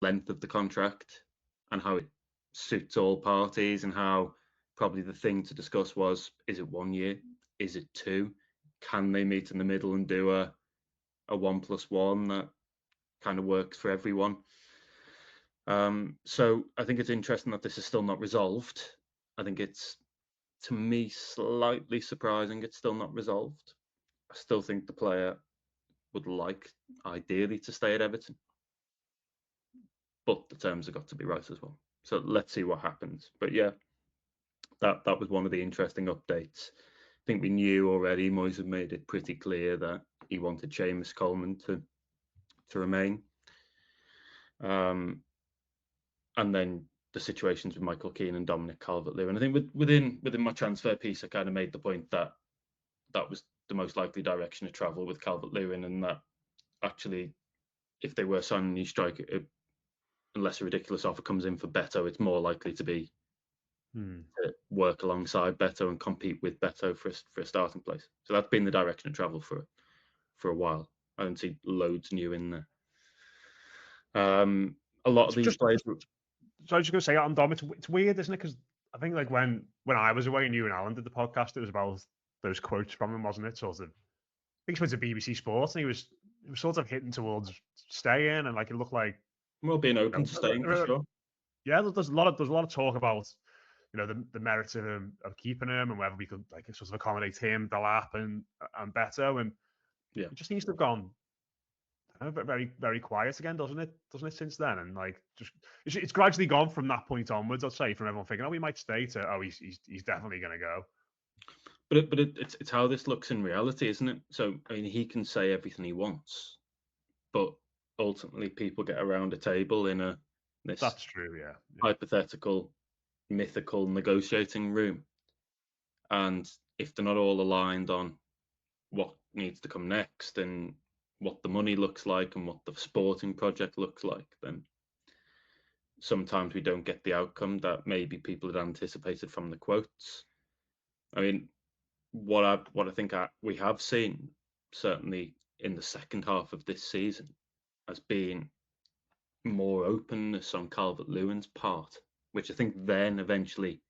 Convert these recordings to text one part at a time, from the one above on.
length of the contract and how it suits all parties, and how probably the thing to discuss was, is it 1 year? Is it two? Can they meet in the middle and do a 1+1 that kind of works for everyone? So I think it's interesting that this is still not resolved. I think it's, to me, slightly surprising it's still not resolved. I still think the player would like, ideally, to stay at Everton, but the terms have got to be right as well. So let's see what happens. But yeah, that was one of the interesting updates. I think we knew already. Moyes had made it pretty clear that he wanted Seamus Coleman to remain. And then the situations with Michael Keane and Dominic Calvert-Lewin. I think within my transfer piece, I kind of made the point that that was the most likely direction of travel with Calvert-Lewin, and that actually, if they were signing a new striker, unless a ridiculous offer comes in for Beto, it's more likely to be to work alongside Beto and compete with Beto for a starting place. So that's been the direction of travel for a while. I don't see loads new in there. A lot of these players. So I was just going to say, Dom, it's weird, isn't it? Because I think like when I was away and you and Alan did the podcast, it was about those quotes from him, wasn't it? Sort of, I think it was to BBC Sports, and he was sort of hitting towards staying, and like it looked like, Well, being open to staying for sure. Yeah, there's a lot of talk about, the merits of keeping him and whether we could like sort of accommodate him, Delap, and Beto, and yeah, it just seems to have gone very, very quiet again, doesn't it? Since then, and like just it's gradually gone from that point onwards. I'd say from everyone thinking, oh, he might stay, to he's definitely going to go. But it's how this looks in reality, isn't it? So I mean, he can say everything he wants, but ultimately, people get around a table in this That's true, yeah. hypothetical, mythical negotiating room, and if they're not all aligned on what needs to come next and what the money looks like and what the sporting project looks like, then sometimes we don't get the outcome that maybe people had anticipated from the quotes. I mean, what I think we have seen, certainly in the second half of this season, has been more openness on Calvert-Lewin's part, which I think then eventually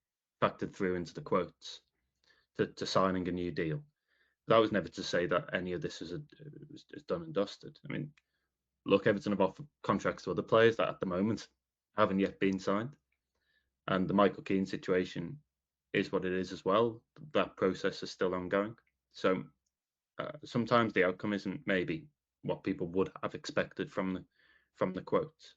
factored through into the quotes to signing a new deal. That was never to say that any of this is done and dusted. I mean, look, Everton have offered contracts to other players that at the moment haven't yet been signed. And the Michael Keane situation is what it is as well. That process is still ongoing. So sometimes the outcome isn't maybe what people would have expected from the quotes.